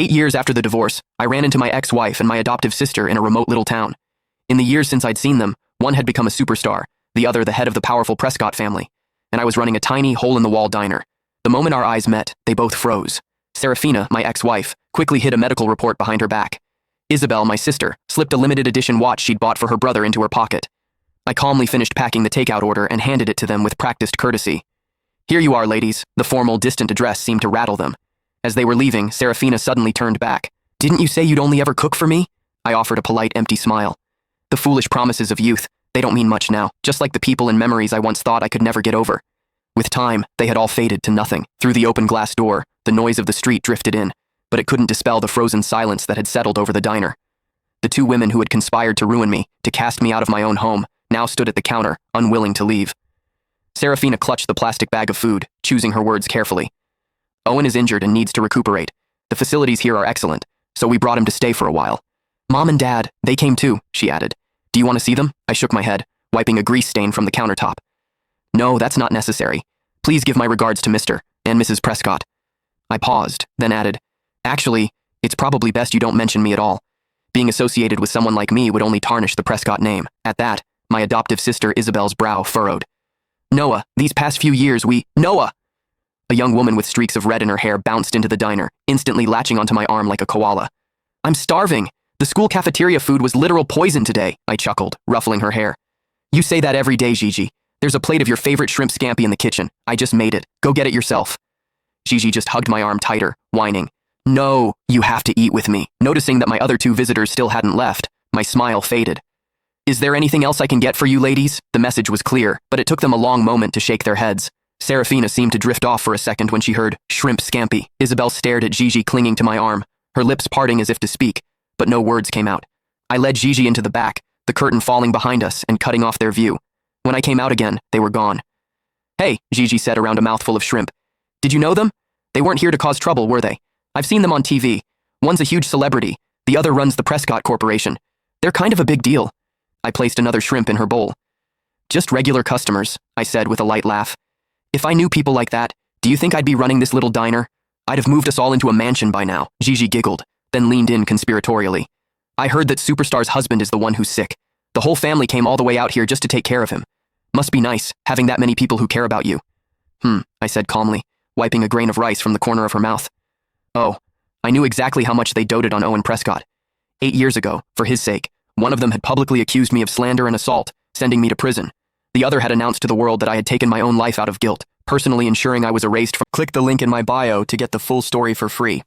8 years after the divorce, I ran into my ex-wife and my adoptive sister in a remote little town. In the years since I'd seen them, one had become a superstar, the other the head of the powerful Prescott family, and I was running a tiny, hole-in-the-wall diner. The moment our eyes met, they both froze. Serafina, my ex-wife, quickly hid a medical report behind her back. Isabel, my sister, slipped a limited-edition watch she'd bought for her brother into her pocket. I calmly finished packing the takeout order and handed it to them with practiced courtesy. "Here you are, ladies." The formal, distant address seemed to rattle them. As they were leaving, Serafina suddenly turned back. "Didn't you say you'd only ever cook for me?" I offered a polite, empty smile. The foolish promises of youth, they don't mean much now, just like the people and memories I once thought I could never get over. With time, they had all faded to nothing. Through the open glass door, the noise of the street drifted in, but it couldn't dispel the frozen silence that had settled over the diner. The two women who had conspired to ruin me, to cast me out of my own home, now stood at the counter, unwilling to leave. Serafina clutched the plastic bag of food, choosing her words carefully. "Owen is injured and needs to recuperate. The facilities here are excellent, so we brought him to stay for a while. Mom and Dad, they came too," she added. "Do you want to see them?" I shook my head, wiping a grease stain from the countertop. "No, that's not necessary. Please give my regards to Mr. and Mrs. Prescott." I paused, then added, "Actually, it's probably best you don't mention me at all. Being associated with someone like me would only tarnish the Prescott name." At that, my adoptive sister Isabel's brow furrowed. "Noah, these past few years Noah!" A young woman with streaks of red in her hair bounced into the diner, instantly latching onto my arm like a koala. "I'm starving. The school cafeteria food was literal poison today," I chuckled, ruffling her hair. "You say that every day, Gigi. There's a plate of your favorite shrimp scampi in the kitchen. I just made it. Go get it yourself." Gigi just hugged my arm tighter, whining, "No, you have to eat with me." Noticing that my other two visitors still hadn't left, my smile faded. "Is there anything else I can get for you, ladies?" The message was clear, but it took them a long moment to shake their heads. Serafina seemed to drift off for a second when she heard shrimp scampi. Isabel stared at Gigi clinging to my arm, her lips parting as if to speak, but no words came out. I led Gigi into the back, the curtain falling behind us and cutting off their view. When I came out again, they were gone. "Hey," Gigi said around a mouthful of shrimp. "Did you know them? They weren't here to cause trouble, were they? I've seen them on TV. One's a huge celebrity, the other runs the Prescott Corporation. They're kind of a big deal." I placed another shrimp in her bowl. "Just regular customers," I said with a light laugh. "If I knew people like that, do you think I'd be running this little diner? I'd have moved us all into a mansion by now." Gigi giggled, then leaned in conspiratorially. "I heard that Superstar's husband is the one who's sick. The whole family came all the way out here just to take care of him. Must be nice, having that many people who care about you." I said calmly, wiping a grain of rice from the corner of her mouth. "Oh, I knew exactly how much they doted on Owen Prescott. 8 years ago, for his sake, one of them had publicly accused me of slander and assault, sending me to prison. The other had announced to the world that I had taken my own life out of guilt, personally ensuring I was erased from." Click the link in my bio to get the full story for free.